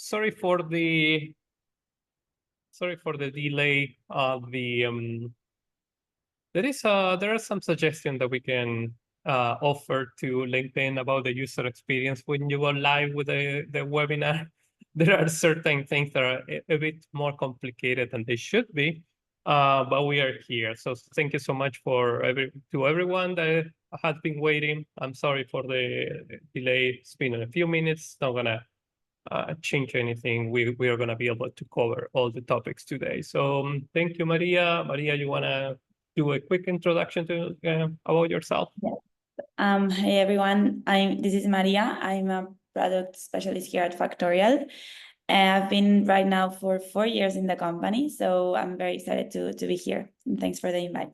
Sorry for the delay. There are some suggestions that we can offer to LinkedIn about the user experience when you go live with the webinar. There are certain things that are a bit more complicated than they should be, but we are here. So thank you so much to everyone that has been waiting. I'm sorry for the delay. It's been a few minutes. Not gonna change anything. We are gonna be able to cover all the topics today. So thank you, Maria. Maria, you wanna do a quick introduction to about yourself? Yeah. Hey everyone, this is Maria. I'm a product specialist here at Factorial. I've been right now for 4 years in the company, so I'm very excited to be here. And thanks for the invite.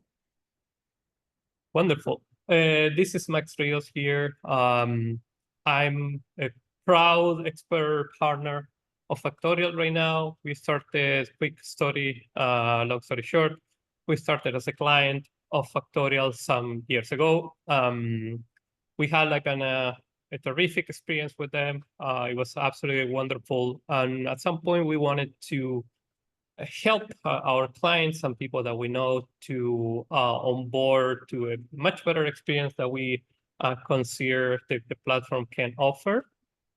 Wonderful. This is Max Rios here. I'm a proud expert partner of Factorial right now. We started, quick story, long story short, we started as a client of Factorial some years ago. We had like a terrific experience with them. It was absolutely wonderful. And at some point we wanted to help our clients and people that we know to onboard to a much better experience that we consider the platform can offer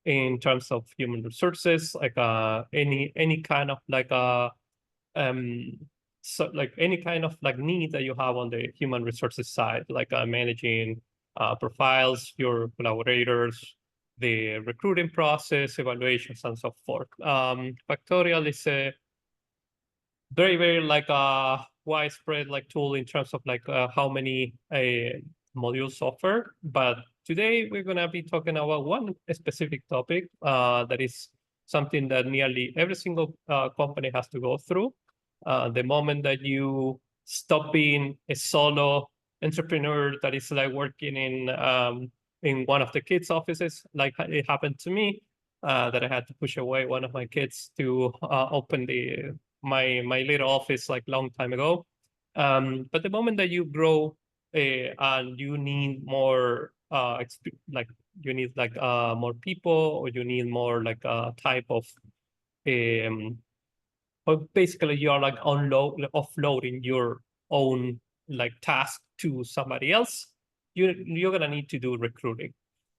in terms of human resources, like any kind of like any kind of like need that you have on the human resources side, like managing profiles, your collaborators, the recruiting process, evaluations, and so forth. Factorial is a very like widespread like tool in terms of like how many modules offer. But today we're gonna be talking about one specific topic that is something that nearly every single company has to go through. The moment that you stop being a solo entrepreneur that is like working in one of the kids' offices, like it happened to me, that I had to push away one of my kids to open my little office like long time ago. But the moment that you grow and you need more more people, or you need more like a type of or basically you are like offloading your own like task to somebody else, you're gonna need to do recruiting.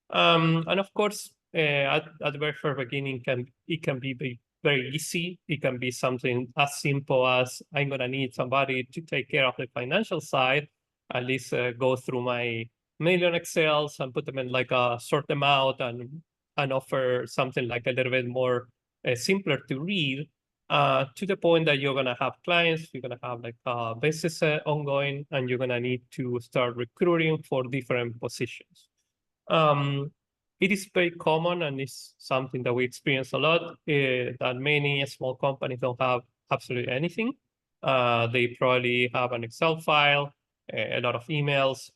And of course, at the very first beginning, it can be very easy. It can be something as simple as I'm gonna need somebody to take care of the financial side, at least go through my million Excels and put them in like sort them out and offer something like a little bit more simpler to read, to the point that you're gonna have clients, you're gonna have like business ongoing, and you're gonna need to start recruiting for different positions. It is very common, and it's something that we experience a lot, that many small companies don't have absolutely anything. They probably have an Excel file, a lot of emails,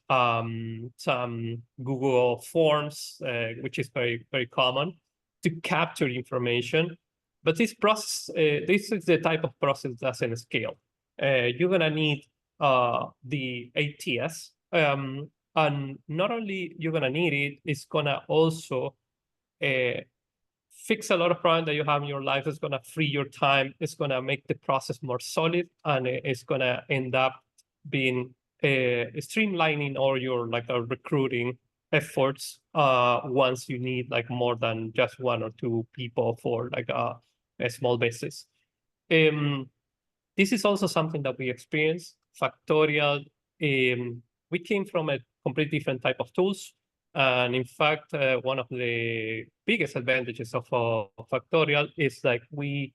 some Google Forms, which is very common to capture information. But this process, this is the type of process that doesn't scale. You're gonna need the ATS, and not only you're gonna need it, it's gonna also fix a lot of problems that you have in your life. It's gonna free your time. It's gonna make the process more solid, and it's gonna end up being streamlining all your like recruiting efforts once you need like more than just one or two people for like a small business. This is also something that we experience. Factorial, we came from a completely different type of tools. And in fact, one of the biggest advantages of Factorial is like we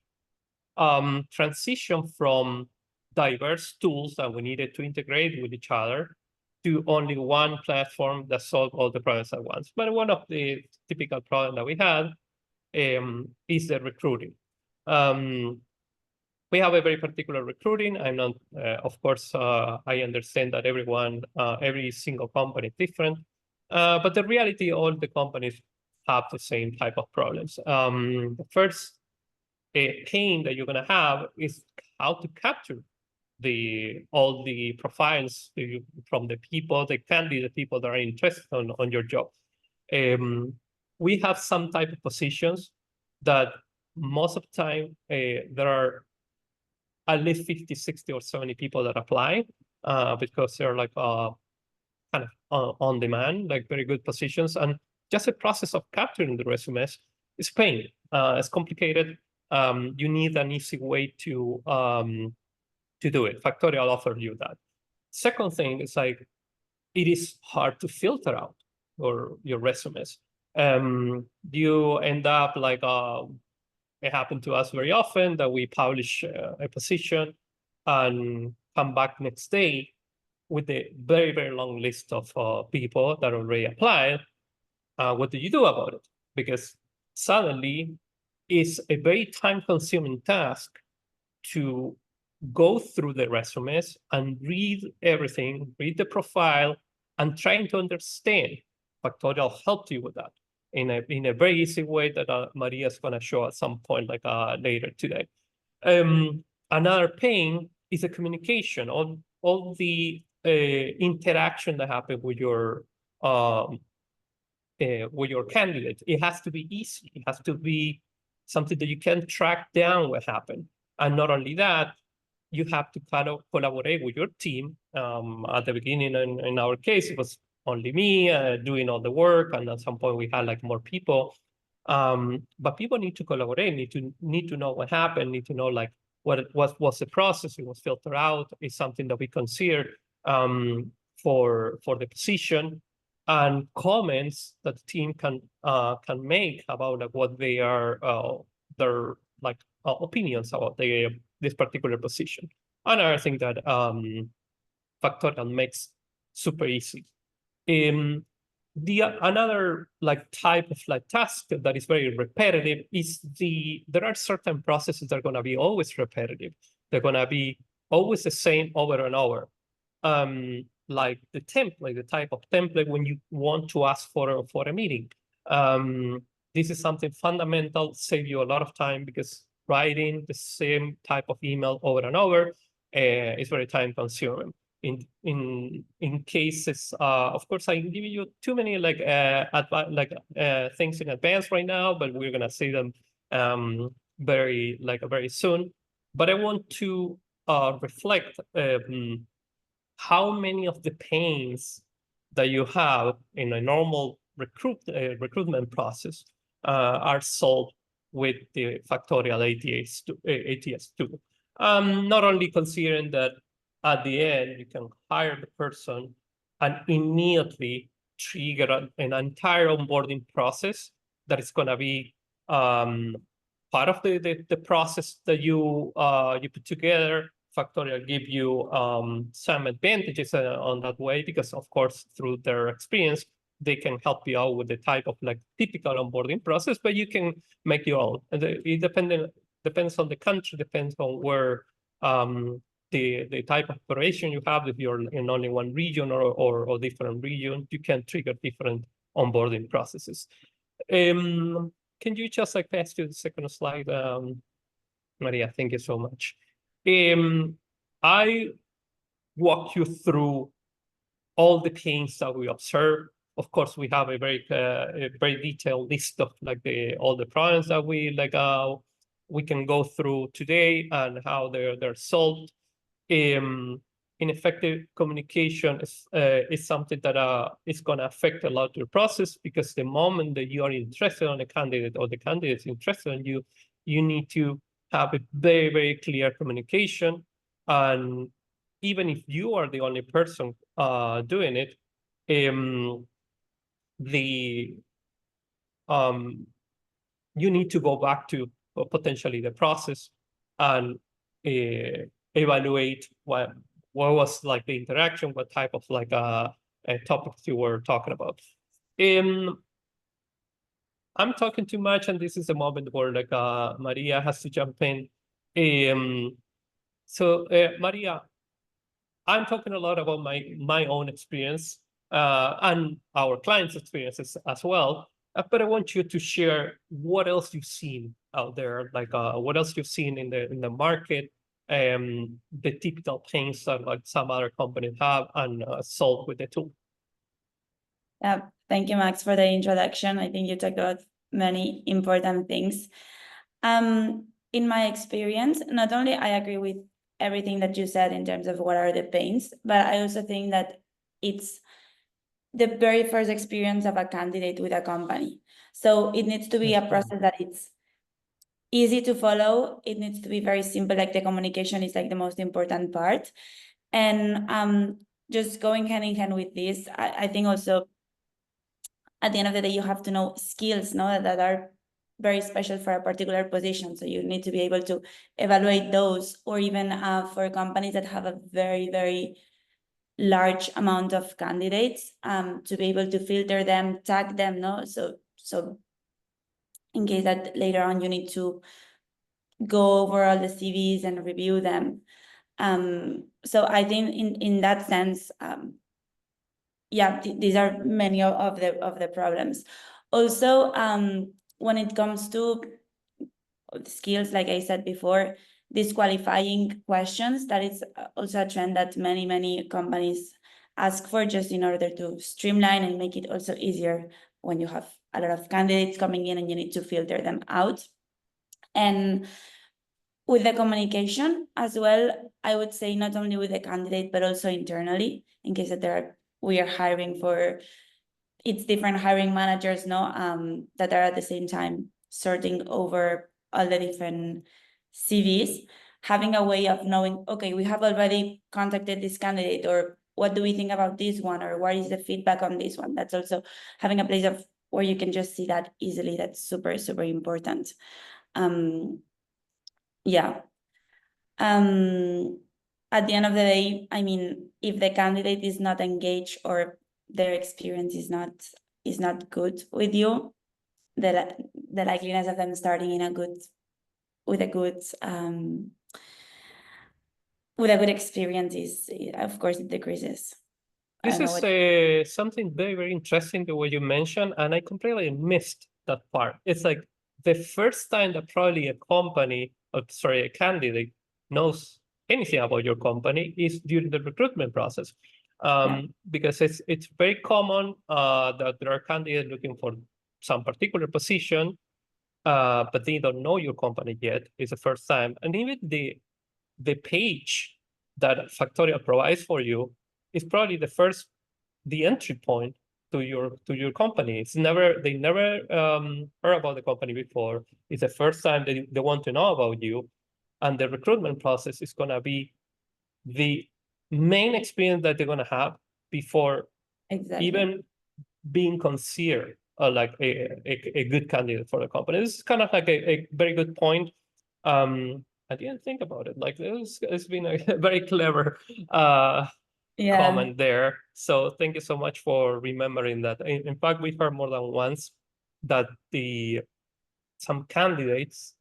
transition from diverse tools that we needed to integrate with each other to only one platform that solved all the problems at once. But one of the typical problems that we had is the recruiting. We have a very particular recruiting. I'm not, of course, I understand that every single company is different. But the reality, all the companies have the same type of problems. The first pain that you're gonna have is how to capture all the profiles from the people, the candidate people that are interested on your job. We have some type of positions that most of the time, there are at least 50, 60, or 70 people that apply because they're like kind of on demand, like very good positions. And just the process of capturing the resumes is pain. It's complicated. You need an easy way to do it. Factorial offers you that. Second thing is like, it is hard to filter out your resumes. You end up like, it happened to us very often that we publish a position and come back next day with a very, very long list of people that already applied. What do you do about it? Because suddenly it's a very time-consuming task to go through the resumes and read everything, read the profile, and trying to understand. Factorial helped you with that in a very easy way that Maria is going to show at some point, like later today. Another pain is the communication, all the interaction that happen with your candidate. It has to be easy. It has to be something that you can track down what happened. And not only that, you have to kind of collaborate with your team. At the beginning, in our case, it was only me doing all the work, and at some point we had like more people. But people need to collaborate, need to know what happened, need to know like what was the process. It was filtered out. It's something that we considered for the position, and comments that the team can make about like what they are their like opinions about this particular position. Another thing that Factorial makes super easy. Another like type of like task that is very repetitive is there are certain processes that are going to be always repetitive. They're going to be always the same over and over. Like the template, the type of template when you want to ask for a meeting. This is something fundamental, save you a lot of time, because writing the same type of email over and over is very time consuming. In cases, of course, I'm giving you too many like things in advance right now, but we're gonna see them very soon. But I want to reflect how many of the pains that you have in a normal recruitment process are solved with the Factorial ATS tool. Not only considering that at the end, you can hire the person and immediately trigger an entire onboarding process that is going to be part of the process that you put together. Factorial give you some advantages on that way, because of course, through their experience, they can help you out with the type of like typical onboarding process, but you can make your own. And it depends on the country, depends on where the type of operation you have. If you're in only one region or different region, you can trigger different onboarding processes. Can you just like pass to the second slide, Maria? Thank you so much. I walk you through all the pains that we observe. Of course, we have a very detailed list of like all the problems that we can go through today and how they're solved. Ineffective communication is something that is going to affect a lot of your process, because the moment that you are interested on a candidate or the candidate is interested in you, you need to have a very, very clear communication. And even if you are the only person doing it, you need to go back to potentially the process and evaluate what was like the interaction, what type of like topics you were talking about. I'm talking too much, and this is a moment where like Maria has to jump in. So Maria, I'm talking a lot about my own experience and our clients' experiences as well. But I want you to share what else you've seen out there, like what else you've seen in the market, the typical pains that like some other companies have and solve with the tool. Thank you, Max, for the introduction. I think you talked about many important things. In my experience, not only I agree with everything that you said in terms of what are the pains, but I also think that it's the very first experience of a candidate with a company. So it needs to be a process that it's easy to follow. It needs to be very simple, like the communication is like the most important part. And just going hand in hand with this, I think also at the end of the day, you have to know skills, that are very special for a particular position. So you need to be able to evaluate those, or even for companies that have a very, very large amount of candidates, to be able to filter them, tag them, so in case that later on you need to go over all the CVs and review them. So I think in that sense, yeah, these are many of the problems. Also, when it comes to skills, like I said before, disqualifying questions, that is also a trend that many companies ask for, just in order to streamline and make it also easier when you have a lot of candidates coming in and you need to filter them out. And with the communication as well, I would say not only with the candidate, but also internally, in case that we are hiring for, it's different hiring managers, that are at the same time sorting over all the different CVs, having a way of knowing, okay, we have already contacted this candidate, or what do we think about this one, or what is the feedback on this one? That's also having a place of where you can just see that easily. That's super, super important. Yeah. At the end of the day, I mean, if the candidate is not engaged or their experience is not good with you, the likeliness of them starting with a good experience is, of course, it decreases. This is something very, very interesting, the way you mentioned, and I completely missed that part. It's like the first time that probably a candidate knows anything about your company is during the recruitment process. Because it's very common that there are candidates looking for some particular position, but they don't know your company yet. It's the first time. And even the page that Factorial provides for you is probably the entry point to your company. They never heard about the company before. It's the first time they want to know about you, and the recruitment process is gonna be the main experience that they're gonna have before even being considered like a good candidate for the company. This is kind of like a very good point. I didn't think about it. Like it's been a very clever comment there. So thank you so much for remembering that. In fact, we've heard more than once that some candidates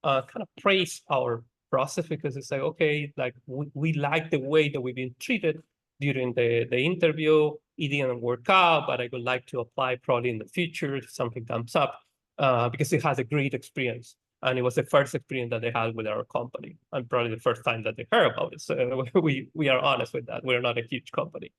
kind of praise our process, because it's like, okay, like we like the way that we've been treated during the interview. It didn't work out, but I would like to apply probably in the future if something comes up, because it has a great experience. And it was the first experience that they had with our company, and probably the first time that they heard about it. So we are honest with that. We're not a huge company.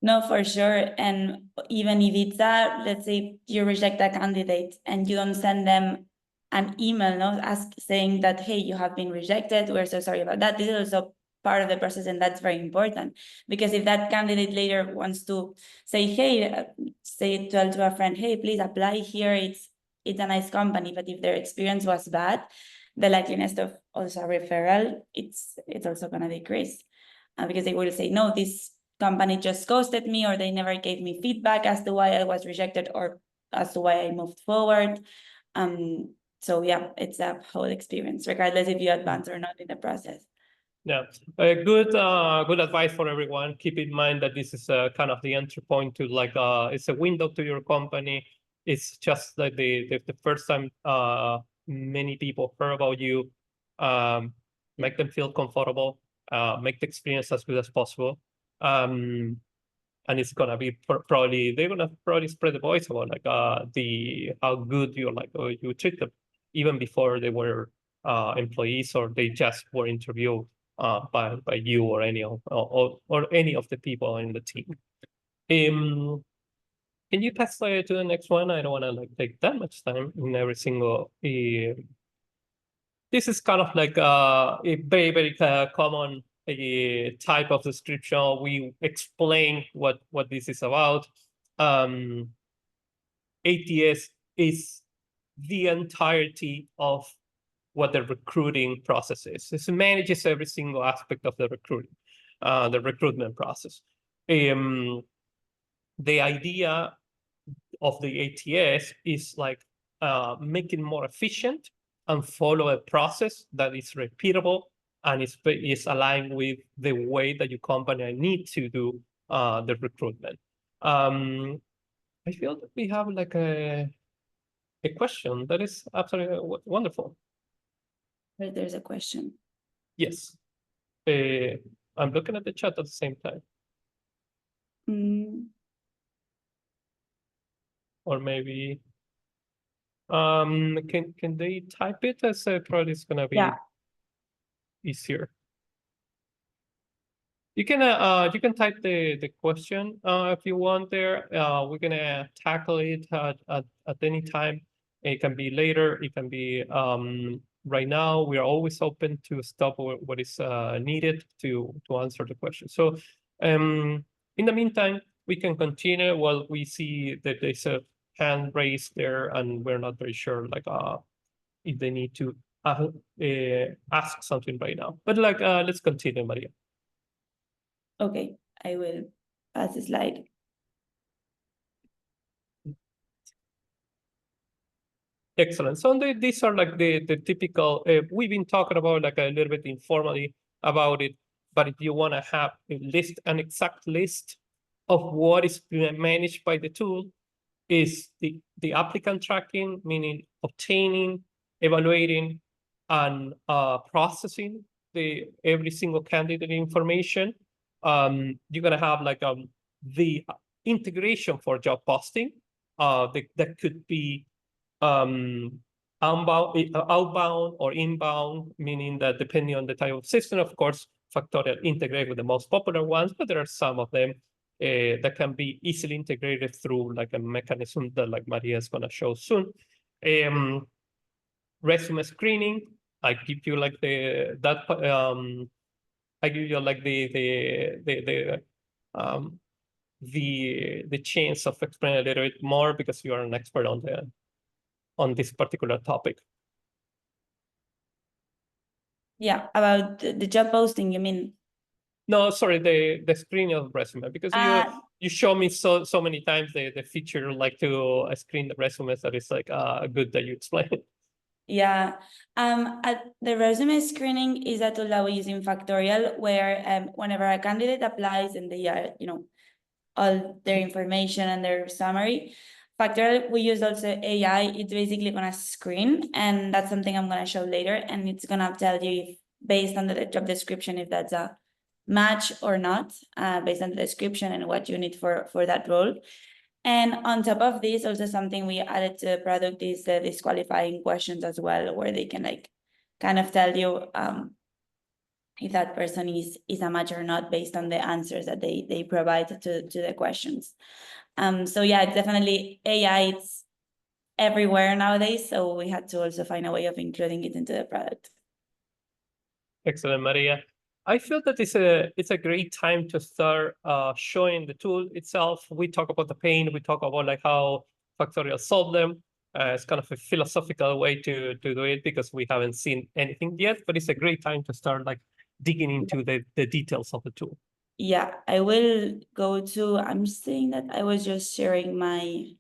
No, for sure. And even if it's let's say you reject a candidate and you don't send them an email, saying that, hey, you have been rejected, we're so sorry about that. This is also part of the process, and that's very important, because if that candidate later wants to say, hey, say to a friend, hey, please apply here, it's a nice company, but if their experience was bad, the likeliness of also a referral, it's also going to decrease, because they will say, no, this company just ghosted me, or they never gave me feedback as to why I was rejected or as to why I moved forward. So yeah, it's a whole experience, regardless if you advance or not in the process. Yeah, good advice for everyone. Keep in mind that this is kind of the entry point to it's a window to your company. It's just like the first time many people heard about you. Make them feel comfortable. Make the experience as good as possible. And it's gonna be they're gonna probably spread the voice about how good you treat them, even before they were employees, or they just were interviewed by you or any of the people in the team. Can you pass to the next one? I don't want to like take that much time in every single. This is kind of like a very common type of description. We explain what this is about. ATS is the entirety of what the recruiting process is. It manages every single aspect of the recruitment process. The idea of the ATS is like make it more efficient and follow a process that is repeatable and is aligned with the way that your company need to do the recruitment. I feel that we have like a question that is absolutely wonderful. There's a question. Yes. I'm looking at the chat at the same time. Or maybe can they type it? As probably it's gonna be easier. You can type the question if you want there. We're gonna tackle it at any time. It can be later. It can be right now. We are always open to stop what is needed to answer the question. So in the meantime, we can continue while we see that there's a hand raised there, and we're not very sure like if they need to ask something right now. But like let's continue, Maria. Okay, I will pass the slide. Excellent. So these are like the typical, we've been talking about like a little bit informally about it, but if you want to have an exact list of what is managed by the tool is the applicant tracking, meaning obtaining, evaluating, and processing every single candidate information. You're gonna have like the integration for job posting that could be outbound or inbound, meaning that depending on the type of system, of course, Factorial integrate with the most popular ones, but there are some of them that can be easily integrated through like a mechanism that like Maria is going to show soon. Resume screening, I give you like I give you like the chance of explaining a little bit more because you are an expert on this particular topic. Yeah, about the job posting, you mean? No, sorry, the screening of resume, because you show me so many times the feature like to screen the resumes that is like good that you explain it. Yeah, the resume screening is a tool that we use in Factorial where whenever a candidate applies and they are, all their information and their summary, Factorial, we use also AI. It's basically gonna screen, and that's something I'm gonna show later, and it's gonna tell you if, based on the job description, if that's a match or not, based on the description and what you need for that role. And on top of this, also something we added to the product is the disqualifying questions as well, where they can like kind of tell you if that person is a match or not based on the answers that they provide to the questions. So yeah, it's definitely AI. It's everywhere nowadays, so we had to also find a way of including it into the product. Excellent, Maria. I feel that it's a great time to start showing the tool itself. We talk about the pain. We talk about like how Factorial solved them. It's kind of a philosophical way to do it because we haven't seen anything yet, but it's a great time to start like digging into the details of the tool. Yeah, I will go to, I'm saying that I was just sharing my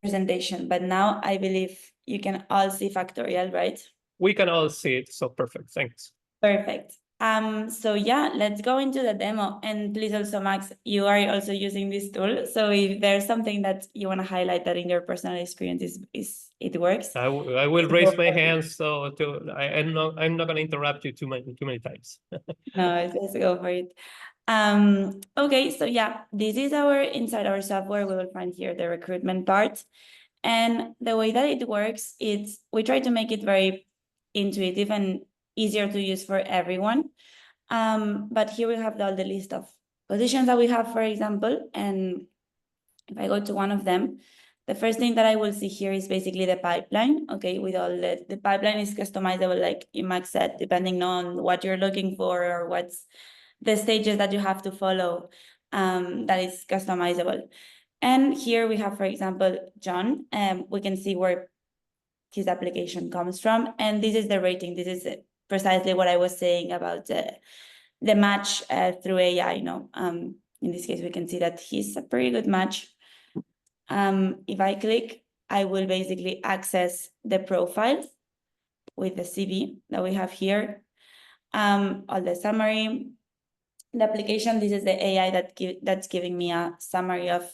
presentation, but now I believe you can all see Factorial, right? We can all see it, so perfect, thanks. Perfect. So yeah, let's go into the demo. And please also, Max, you are also using this tool. So if there's something that you want to highlight that in your personal experience is it works. I will raise my hand, so I'm not going to interrupt you too many times. No, let's go for it. Okay, so yeah, this is inside our software. We will find here the recruitment part. And the way that it works, we try to make it very intuitive and easier to use for everyone. But here we have all the list of positions that we have, for example. And if I go to one of them, the first thing that I will see here is basically the pipeline. Okay, with all the pipeline is customizable, like Max said, depending on what you're looking for or what's the stages that you have to follow, that is customizable. And here we have, for example, John. We can see where his application comes from. And this is the rating. This is precisely what I was saying about the match through AI. In this case, we can see that he's a pretty good match. If I click, I will basically access the profiles with the CV that we have here. All the summary, the application, this is the AI that's giving me a summary of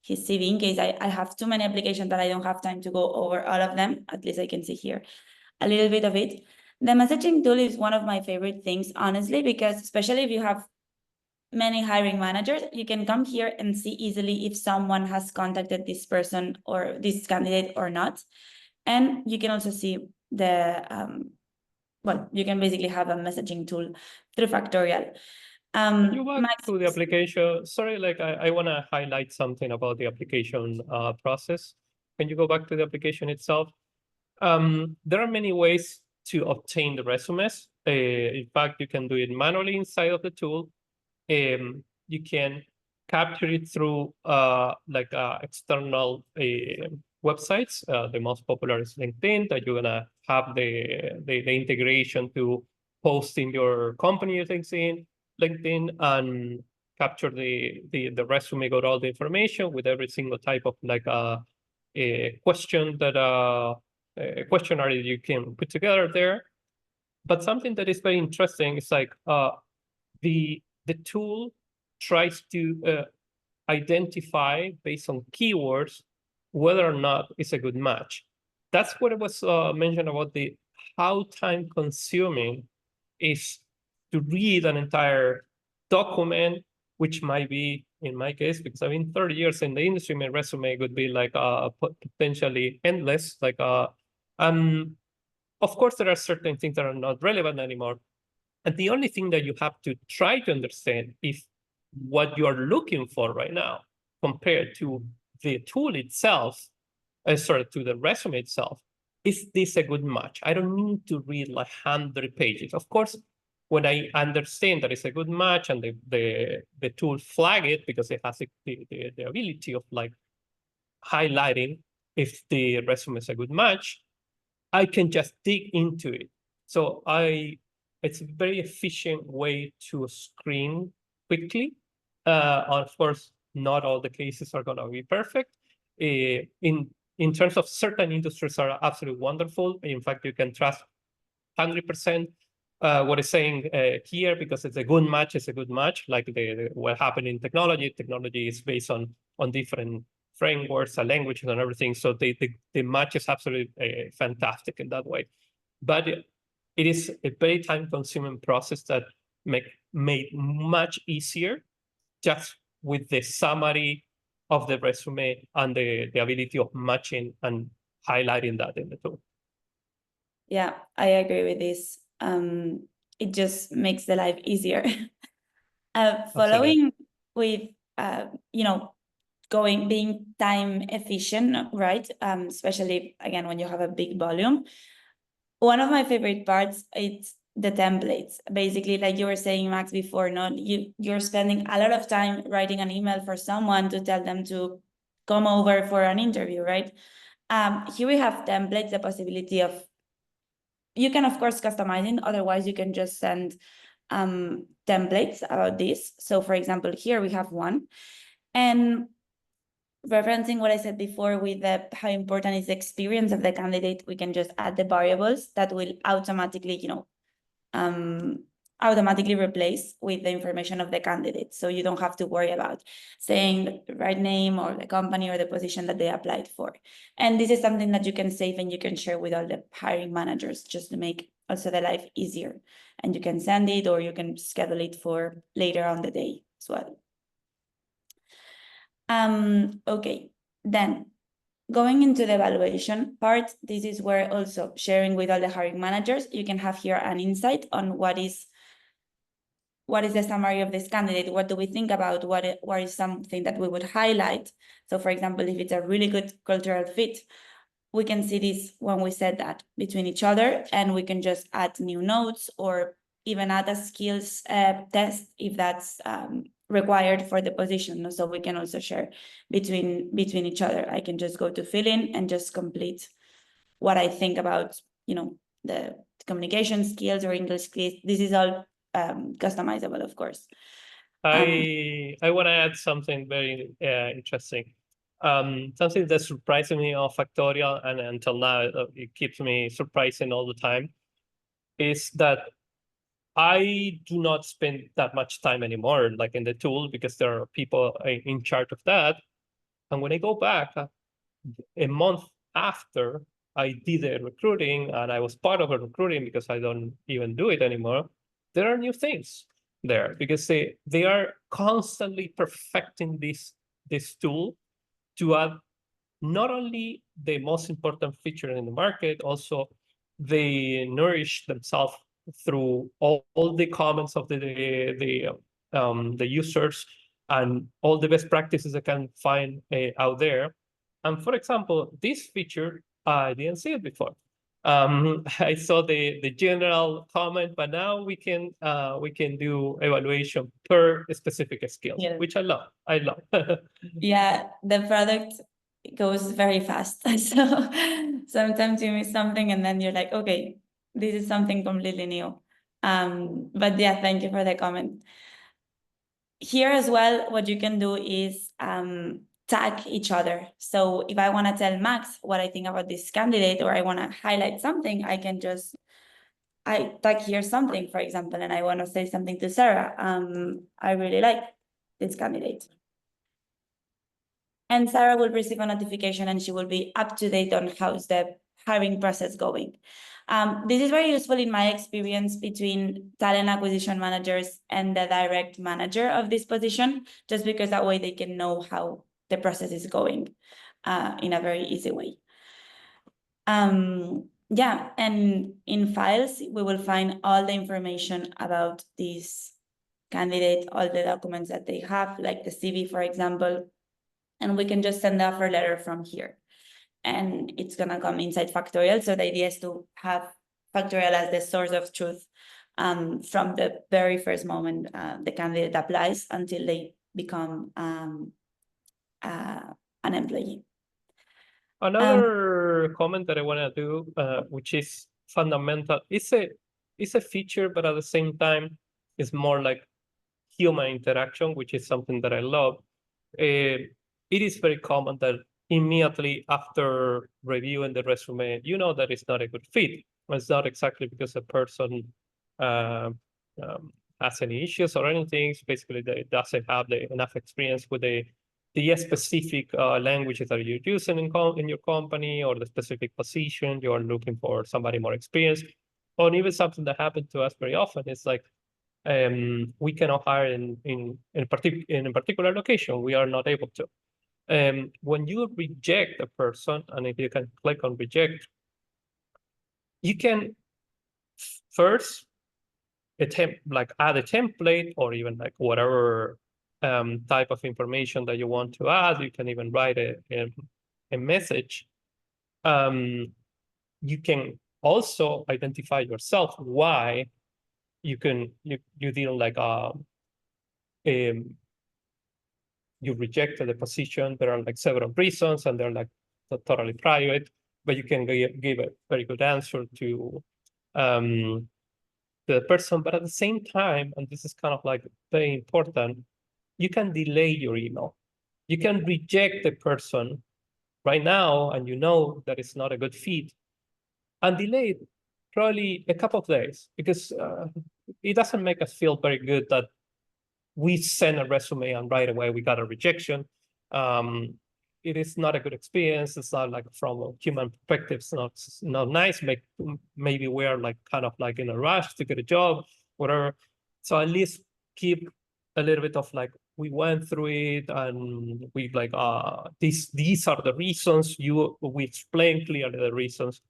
his CV in case I have too many applications that I don't have time to go over all of them. At least I can see here a little bit of it. The messaging tool is one of my favorite things, honestly, because especially if you have many hiring managers, you can come here and see easily if someone has contacted this person or this candidate or not. And you can also see the, you can basically have a messaging tool through Factorial. Can you go back to the application? Sorry, like I want to highlight something about the application process. Can you go back to the application itself? There are many ways to obtain the resumes. In fact, you can do it manually inside of the tool. You can capture it through external websites. The most popular is LinkedIn, that you're gonna have the integration to post in your company things in LinkedIn and capture the resume, got all the information with every single type of a question that a questionnaire you can put together there. But something that is very interesting is like the tool tries to identify based on keywords whether or not it's a good match. That's what it was mentioned about the how time consuming is to read an entire document, which might be, in my case, because I've been 30 years in the industry, my resume would be like potentially endless. Of course, there are certain things that are not relevant anymore. And the only thing that you have to try to understand is what you are looking for right now compared to the tool itself, to the resume itself. Is this a good match? I don't need to read like 100 pages. Of course, when I understand that it's a good match and the tool flag it because it has the ability of like highlighting if the resume is a good match, I can just dig into it. So it's a very efficient way to screen quickly. Of course, not all the cases are going to be perfect. In terms of certain industries are absolutely wonderful. In fact, you can trust 100% what it's saying here because it's a good match. It's a good match. Like what happened in technology. Technology is based on different frameworks and languages and everything. So the match is absolutely fantastic in that way. But it is a very time-consuming process that made much easier just with the summary of the resume and the ability of matching and highlighting that in the tool. Yeah, I agree with this. It just makes the life easier. Following with, being time efficient, right? Especially again, when you have a big volume. One of my favorite parts is the templates. Basically, like you were saying, Max, before, you're spending a lot of time writing an email for someone to tell them to come over for an interview, right? Here we have templates, the possibility of, you can of course customize it, otherwise you can just send templates about this. So for example, here we have one, and referencing what I said before with how important is the experience of the candidate, we can just add the variables that will automatically, automatically replace with the information of the candidate. So you don't have to worry about saying the right name or the company or the position that they applied for. And this is something that you can save and you can share with all the hiring managers just to make also the life easier. And you can send it or you can schedule it for later on the day as well. Okay, then going into the evaluation part, this is where also sharing with all the hiring managers, you can have here an insight on what is what is the summary of this candidate? What do we think about? What is something that we would highlight? So for example, if it's a really good cultural fit, we can see this when we set that between each other, and we can just add new notes or even add a skills test if that's required for the position. So we can also share between each other. I can just go to fill in and just complete what I think about, the communication skills or English skills. This is all customizable, of course. I want to add something very interesting. Something that surprised me on Factorial, and until now it keeps me surprising all the time, is that I do not spend that much time anymore, like in the tool, because there are people in charge of that. And when I go back a month after I did the recruiting and I was part of the recruiting, because I don't even do it anymore, there are new things there because they are constantly perfecting this tool to add not only the most important feature in the market, also they nourish themselves through all the comments of the users and all the best practices I can find out there. And for example, this feature, I didn't see it before. I saw the general comment, but now we can do evaluation per specific skill, which I love. Yeah, the product goes very fast. So sometimes you miss something and then you're like, okay, this is something completely new. But yeah, thank you for the comment. Here as well, what you can do is tag each other. So if I want to tell Max what I think about this candidate, or I want to highlight something, I tag here something, for example, and I want to say something to Sarah. I really like this candidate. And Sarah will receive a notification and she will be up to date on how's the hiring process going. This is very useful in my experience between talent acquisition managers and the direct manager of this position, just because that way they can know how the process is going in a very easy way. Yeah, and in files, we will find all the information about this candidate, all the documents that they have, like the CV, for example, and we can just send the offer letter from here. And it's gonna come inside Factorial. So the idea is to have Factorial as the source of truth from the very first moment the candidate applies until they become an employee. Another comment that I want to do, which is fundamental, it's a feature, but at the same time, it's more like human interaction, which is something that I love. It is very common that immediately after reviewing the resume, you know that it's not a good fit. It's not exactly because a person has any issues or anything. It's basically, they doesn't have enough experience with the specific languages that you're using in your company, or the specific position you're looking for somebody more experienced. Or even something that happened to us very often is like, we cannot hire in a particular location. We are not able to. When you reject a person, and if you can click on reject, you can first add a template, or even like whatever type of information that you want to add. You can even write a message. You can also identify yourself why you didn't like you rejected the position. There are like several reasons, and they're like totally private, but you can give a very good answer to the person. But at the same time, and this is kind of like very important, you can delay your email. You can reject the person right now, and you know that it's not a good fit, and delay it probably a couple of days, because it doesn't make us feel very good that we send a resume and right away we got a rejection. It is not a good experience. It's not like, from a human perspective, it's not nice. Maybe we're like kind of like in a rush to get a job, whatever. So at least keep a little bit of like, we went through it and we like, these are the reasons. We explain clearly the reasons,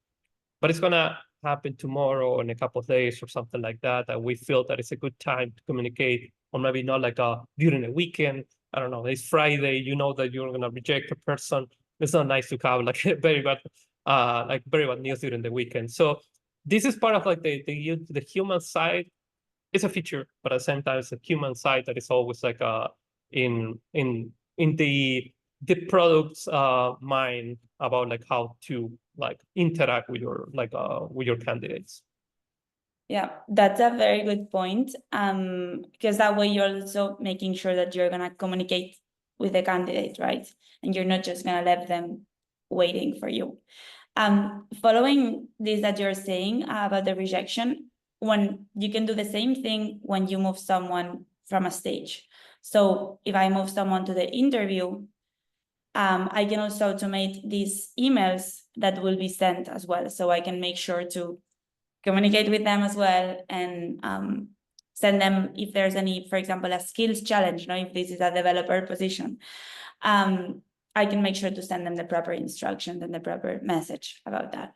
but it's gonna happen tomorrow in a couple of days or something like that, and we feel that it's a good time to communicate, or maybe not like during the weekend. I don't know, it's Friday, you know that you're gonna reject a person. It's not nice to have like very bad news during the weekend. So this is part of like the human side. It's a feature, but at the same time, it's a human side that is always like in the product's mind about like how to like interact with your candidates. Yeah, that's a very good point. Because that way you're also making sure that you're gonna communicate with the candidate, right? And you're not just gonna leave them waiting for you. Following this that you're saying about the rejection, when you can do the same thing when you move someone from a stage. So if I move someone to the interview, I can also automate these emails that will be sent as well. So I can make sure to communicate with them as well and send them if there's any, for example, a skills challenge, you know, if this is a developer position. I can make sure to send them the proper instructions and the proper message about that.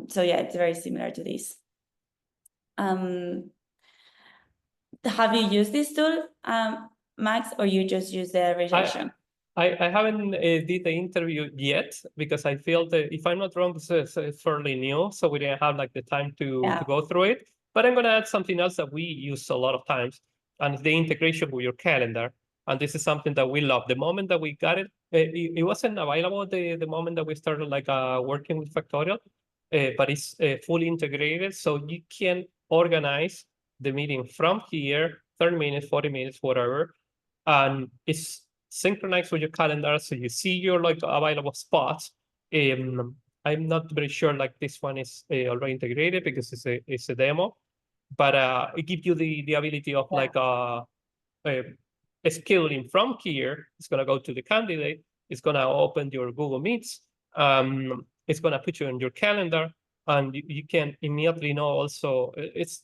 So yeah, it's very similar to this. Have you used this tool, Max, or you just use the rejection? I haven't did the interview yet because I feel that, if I'm not wrong, this is fairly new, so we didn't have like the time to go through it. But I'm gonna add something else that we use a lot of times, and it's the integration with your calendar. And this is something that we love. The moment that we got it, it wasn't available the moment that we started like working with Factorial, but it's fully integrated, so you can organize the meeting from here, 30 minutes, 40 minutes, whatever, and it's synchronized with your calendar, so you see your like available spots. I'm not very sure like this one is already integrated because it's a demo, but it gives you the ability of like scheduling from here. It's gonna go to the candidate. It's gonna open your Google Meets. It's gonna put you on your calendar, and you can immediately know also. It's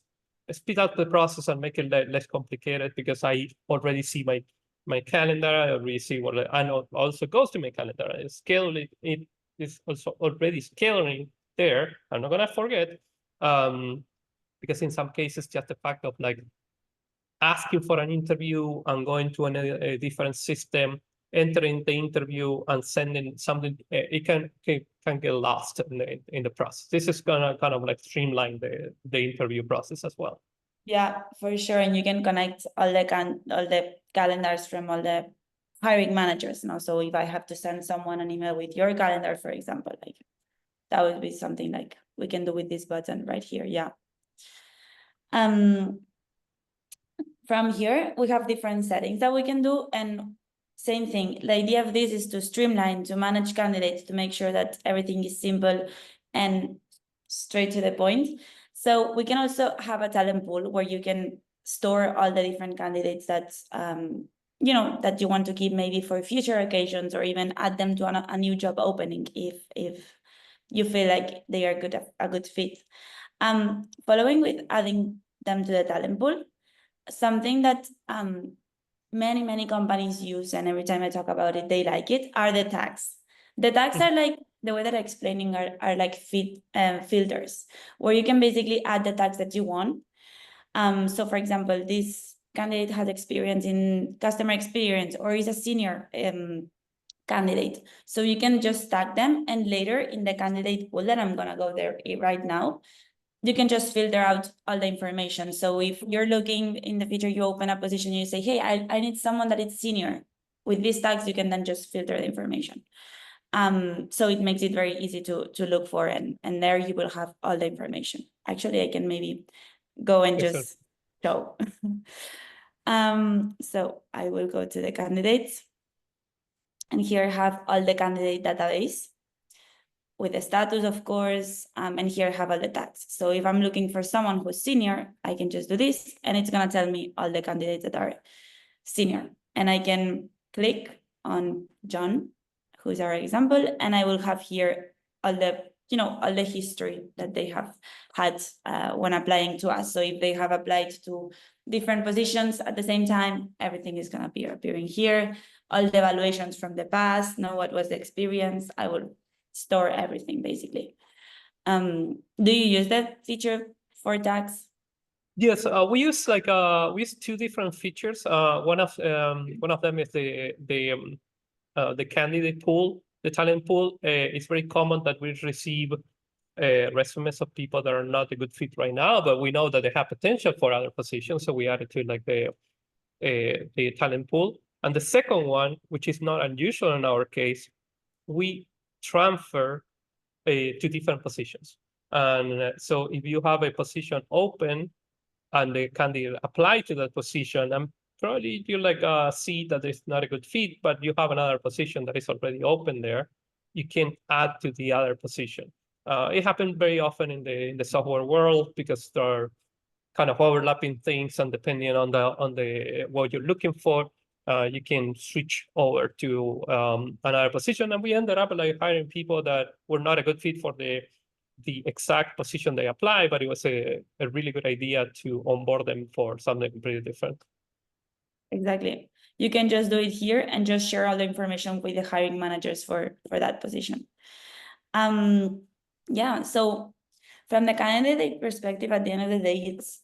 speed up the process and make it less complicated because I already see my calendar. I already see what I know also goes to my calendar. It is also already scaling there. I'm not gonna forget, because in some cases, just the fact of like asking for an interview and going to a different system, entering the interview and sending something, it can get lost in the process. This is gonna kind of like streamline the interview process as well. Yeah, for sure. And you can connect all the calendars from all the hiring managers. You know, so if I have to send someone an email with your calendar, for example, like that would be something like we can do with this button right here. Yeah. From here, we have different settings that we can do. And same thing, the idea of this is to streamline, to manage candidates, to make sure that everything is simple and straight to the point. So we can also have a talent pool where you can store all the different candidates that you know, that you want to keep maybe for future occasions, or even add them to a new job opening if you feel like they are a good fit. Following with adding them to the talent pool, something that many companies use, and every time I talk about it, they like it, are the tags. The tags are like, the way that I'm explaining are like filters, where you can basically add the tags that you want. So for example, this candidate has experience in customer experience, or is a senior candidate. So you can just tag them, and later in the candidate pool that I'm gonna go there right now, you can just filter out all the information. So if you're looking in the future, you open a position, you say, hey, I need someone that is senior. With these tags, you can then just filter the information. So it makes it very easy to look for, and there you will have all the information. Actually, I can maybe go and just show. So I will go to the candidates, and here I have all the candidate database with the status, of course, and here I have all the tags. So if I'm looking for someone who's senior, I can just do this, and it's gonna tell me all the candidates that are senior. And I can click on John, who's our example, and I will have here all the, you know, all the history that they have had when applying to us. So if they have applied to different positions at the same time, everything is gonna be appearing here. All the evaluations from the past, know what was the experience. I will store everything basically. Do you use that feature for tags? Yes, we use two different features. One of them is the candidate pool, the talent pool. It's very common that we receive resumes of people that are not a good fit right now, but we know that they have potential for other positions, so we added to like the talent pool. And the second one, which is not unusual in our case, we transfer to different positions. And so if you have a position open and the candidate apply to that position, and probably you see that it's not a good fit, but you have another position that is already open there, you can add to the other position. It happens very often in the software world because there are kind of overlapping things, and depending on the what you're looking for, you can switch over to another position. And we ended up like hiring people that were not a good fit for the exact position they apply, but it was a really good idea to onboard them for something pretty different. Exactly. You can just do it here and just share all the information with the hiring managers for that position. Yeah, so from the candidate perspective, at the end of the day, it's,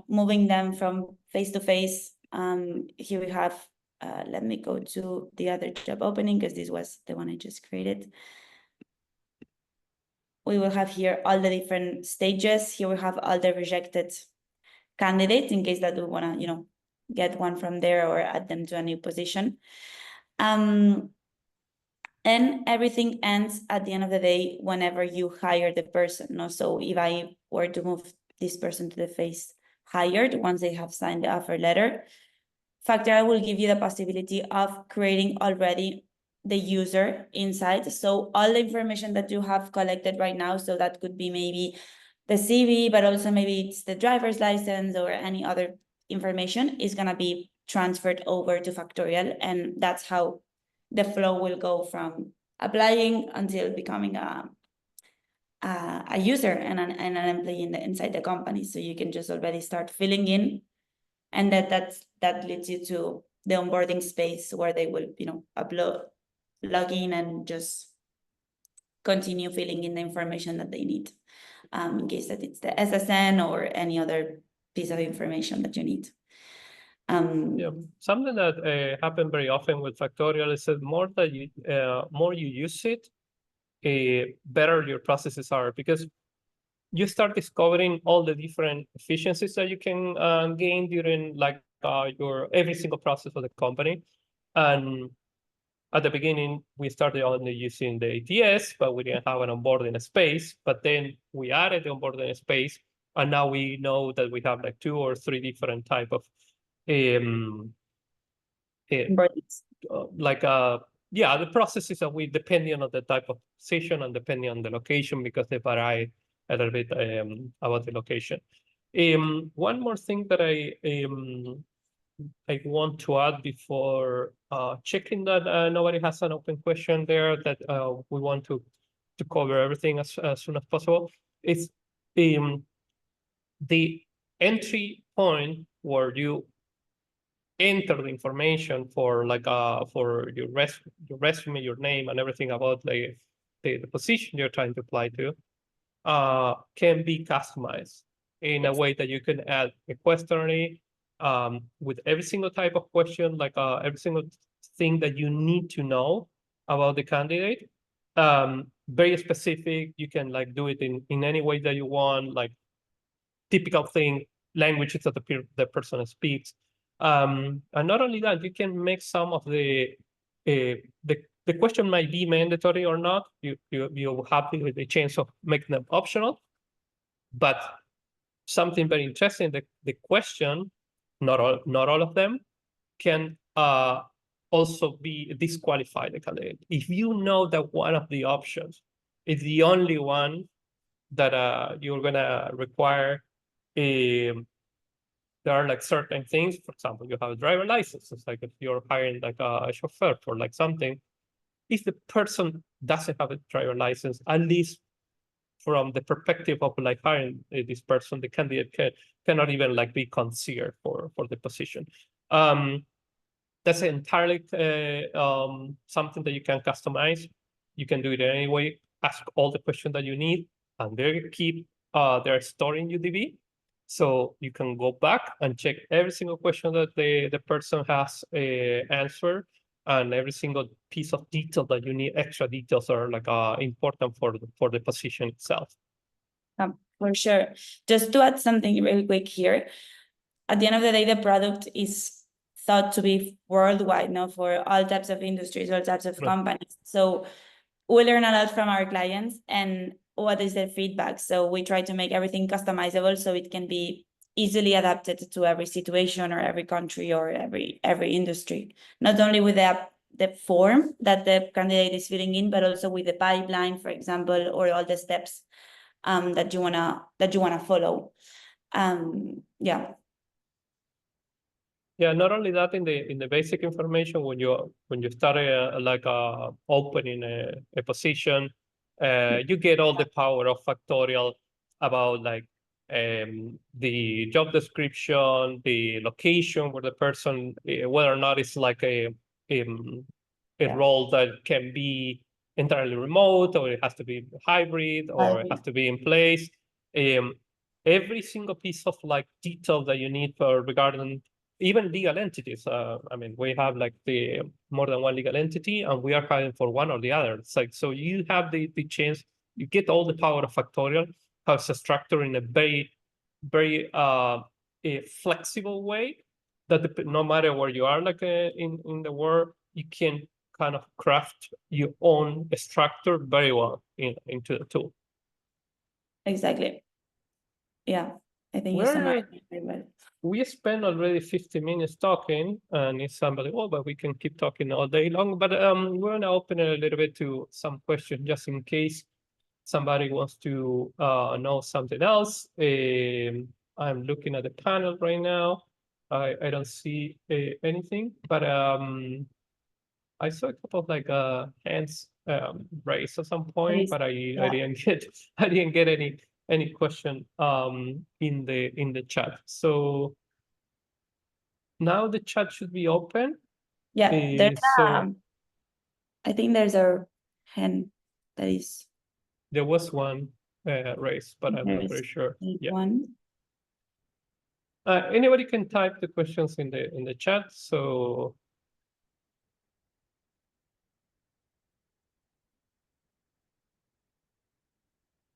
moving them from face to face. Here we have, let me go to the other job opening because this was the one I just created. We will have here all the different stages. Here we have all the rejected candidates in case that we want to, get one from there or add them to a new position. And everything ends at the end of the day whenever you hire the person. No? So if I were to move this person to the phase hired, once they have signed the offer letter, Factorial will give you the possibility of creating already the user inside. So all the information that you have collected right now, so that could be maybe the CV, but also maybe it's the driver's license or any other information, is going to be transferred over to Factorial. And that's how the flow will go from applying until becoming a user and an employee inside the company. So you can just already start filling in, and that leads you to the onboarding space where they will, log in and just continue filling in the information that they need, in case that it's the SSN or any other piece of information that you need. Yeah, something that happened very often with Factorial is that more you use it, better your processes are, because you start discovering all the different efficiencies that you can gain during your every single process of the company. And at the beginning, we started only using the ATS, but we didn't have an onboarding space. But then we added the onboarding space, and now we know that we have like 2 or 3 different type of the processes that we, depending on the type of position and depending on the location, because they vary a little bit about the location. One more thing that I want to add before checking that nobody has an open question there, that we want to cover everything as soon as possible. It's the entry point where you enter the information for your resume, your name, and everything about the position you're trying to apply to, can be customized in a way that you can add a questionnaire with every single type of question, every single thing that you need to know about the candidate. Very specific. You can do it in any way that you want, like typical thing, languages that the person speaks. And not only that, you can make some of the question might be mandatory or not. You have the chance of making them optional. But something very interesting, the question, not all of them, can also be disqualified the candidate. If you know that one of the options is the only one that you're gonna require, there are certain things. For example, you have a driver license. It's like if you're hiring a chauffeur for something. If the person doesn't have a driver license, at least from the perspective of hiring this person, the candidate cannot even be considered for the position. That's entirely something that you can customize. You can do it anyway. Ask all the questions that you need. and they're stored in UDB. So you can go back and check every single question that the person has answered, and every single piece of detail that you need. Extra details are like important for the position itself. For sure. Just to add something really quick here, at the end of the day, the product is thought to be worldwide, now for all types of industries, all types of companies. So we learn a lot from our clients and what is their feedback. So we try to make everything customizable so it can be easily adapted to every situation or every country or every industry. Not only with the form that the candidate is filling in, but also with the pipeline, for example, or all the steps that you wanna follow. Yeah. Yeah, not only that, in the basic information, when you start opening a position, you get all the power of Factorial about like the job description, the location where the person, whether or not it's like a role that can be entirely remote, or it has to be hybrid, or it has to be in place. Every single piece of like detail that you need for regarding even legal entities. I mean, we have like the more than one legal entity, and we are hiring for one or the other. It's like, so you have the chance, you get all the power of Factorial, how it's structured in a very, very a flexible way that no matter where you are, like in the world, you can kind of craft your own structure very well into the tool. Exactly. Yeah, I think you summarized it very well. We spent already 50 minutes talking, and it's unbelievable, but we can keep talking all day long. But we're gonna open it a little bit to some questions, just in case somebody wants to know something else. I'm looking at the panel right now. I don't see anything, but I saw a couple of like hands raised at some point, but I didn't get any question in the chat. So now the chat should be open. Yeah, there's I think there's a hand that is. There was one raised, but I'm not very sure. Yeah. One. Anybody can type the questions in the chat. So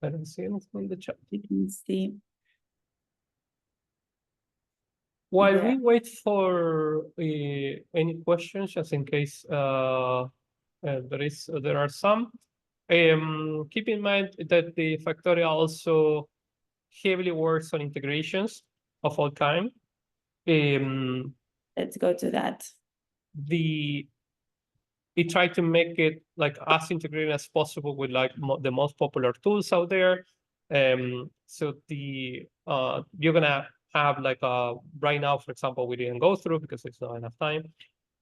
I don't see anything in the chat. You can see. While we wait for any questions, just in case there are some, keep in mind that the Factorial also heavily works on integrations of all kind. Let's go to that. It tried to make it like as integrated as possible with like the most popular tools out there. So you're gonna have like right now, for example, we didn't go through because there's not enough time.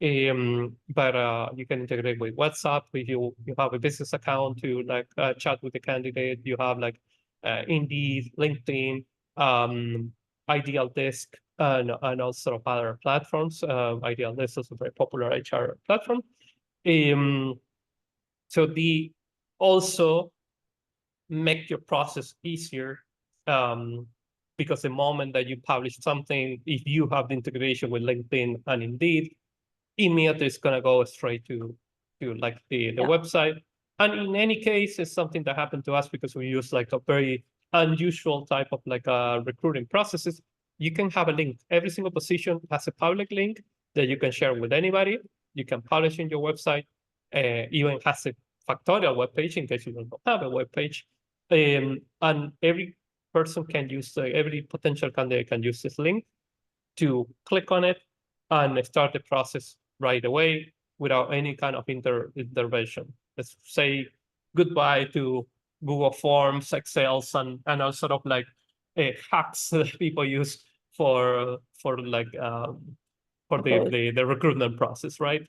But you can integrate with WhatsApp if you have a business account to like chat with the candidate. You have like Indeed, LinkedIn, Ideal Desk, and all sort of other platforms. Ideal Desk is a very popular HR platform. So also make your process easier, because the moment that you publish something, if you have the integration with LinkedIn and Indeed, immediately it's gonna go straight to like the website. And in any case, it's something that happened to us because we use like a very unusual type of like recruiting processes. You can have a link. Every single position has a public link that you can share with anybody. You can publish in your website. Even has a Factorial webpage in case you don't have a webpage. And every person can use, every potential candidate can use this link to click on it and start the process right away without any kind of intervention. Let's say goodbye to Google Forms, Excels, and all sort of like hacks that people use for like for the recruitment process, right?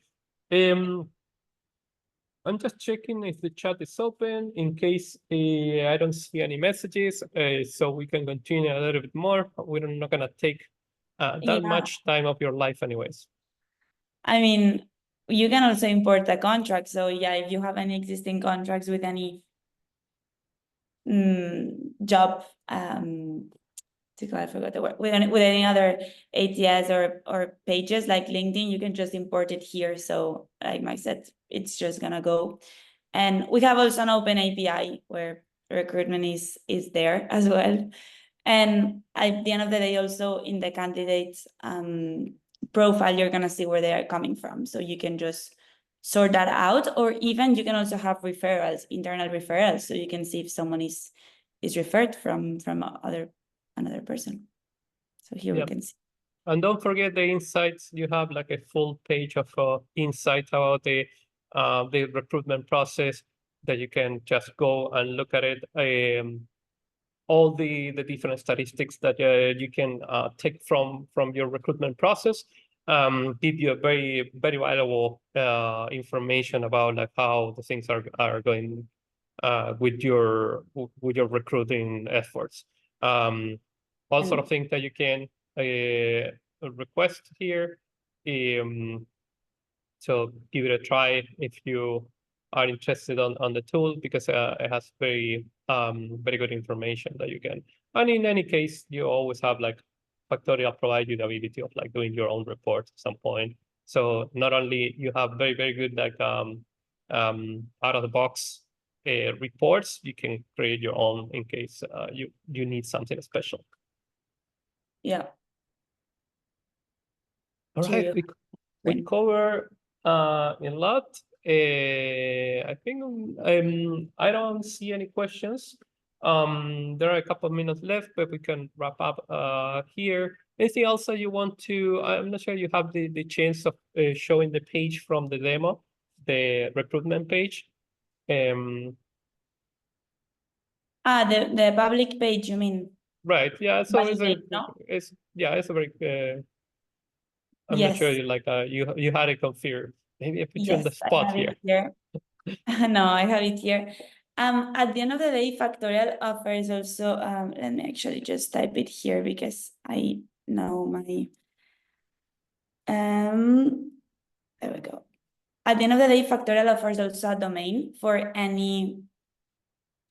I'm just checking if the chat is open in case I don't see any messages, so we can continue a little bit more. We're not gonna take that much time of your life anyways. I mean, you can also import a contract. So yeah, if you have any existing contracts with any job. I forgot the word. With any other ATS or pages like LinkedIn, you can just import it here. So like Mike said, it's just gonna go. And we have also an open API where recruitment is there as well. And at the end of the day, also in the candidate's profile, you're gonna see where they are coming from. So you can just sort that out, or even you can also have referrals, internal referrals, so you can see if someone is referred from another person. So here we can see. And don't forget the insights. You have like a full page of insights about the recruitment process that you can just go and look at it. All the different statistics that you can take from your recruitment process give you a very valuable information about like how the things are going with your recruiting efforts. All sort of things that you can request here. So give it a try if you are interested on the tool, because it has very good information that you can. And in any case, you always have like Factorial provide you the ability of like doing your own report at some point. So not only you have very good like out of the box reports, you can create your own in case you need something special. Yeah. All right, we cover a lot. I think I don't see any questions. There are a couple of minutes left, but we can wrap up here. Anything else that you want to? I'm not sure you have the chance of showing the page from the demo, the recruitment page. The public page, you mean? Right. Yeah. So it's a no? very. I'm not sure you like you had it configured. Maybe I put you on the spot here. No, I have it here. At the end of the day, Factorial offers also, let me actually just type it here because I know my, there we go. At the end of the day, Factorial offers also a domain for any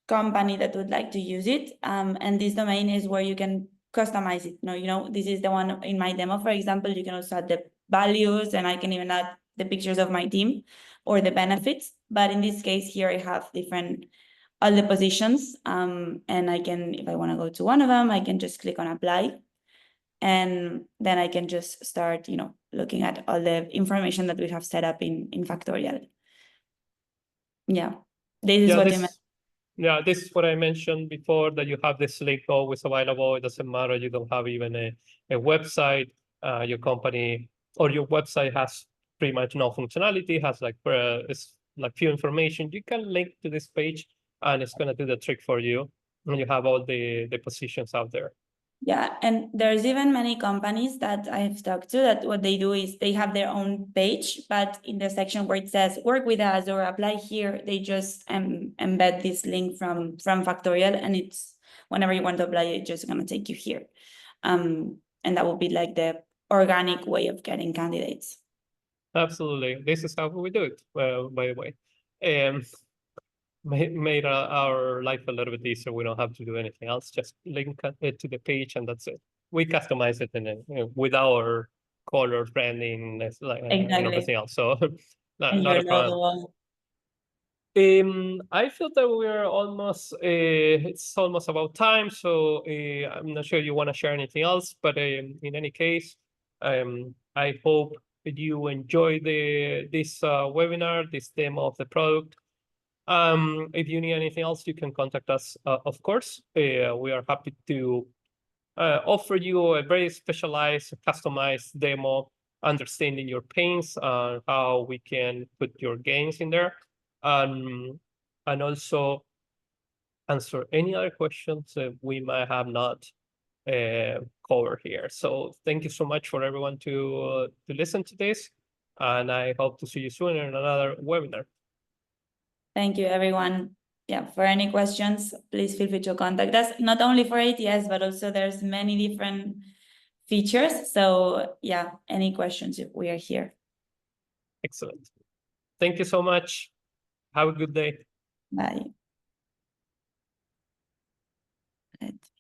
company that would like to use it. And this domain is where you can customize it. You know, this is the one in my demo, for example. You can also add the values, and I can even add the pictures of my team or the benefits. But in this case here, I have all the positions. And I can, if I want to go to one of them, I can just click on apply. And then I can just start, looking at all the information that we have set up in Factorial. Yeah, this is what you meant. Yeah, this is what I mentioned before, that you have this link always available. It doesn't matter, you don't have even a website. Your company or your website has pretty much no functionality, has like it's like few information. You can link to this page and it's gonna do the trick for you. And you have all the positions out there. Yeah, and there's even many companies that I've talked to that what they do is they have their own page, but in the section where it says work with us or apply here, they just embed this link from Factorial, and it's whenever you want to apply, it's just gonna take you here. And that would be like the organic way of getting candidates. Absolutely. This is how we do it, by the way. Made our life a little bit easier. We don't have to do anything else. Just link it to the page, and that's it. We customize it with our color branding, like and everything else. So not a problem. I feel that we're almost. It's almost about time. So I'm not sure you want to share anything else, but in any case, I hope that you enjoy this webinar, this demo of the product. If you need anything else, you can contact us, of course. We are happy to offer you a very specialized, customized demo, understanding your pains, how we can put your gains in there, and also answer any other questions that we might have not covered here. So thank you so much for everyone to listen to this, and I hope to see you soon in another webinar. Thank you, everyone. Yeah, for any questions, please feel free to contact us, not only for ATS, but also there's many different features. So yeah, any questions, we are here. Excellent. Thank you so much. Have a good day. Bye. it.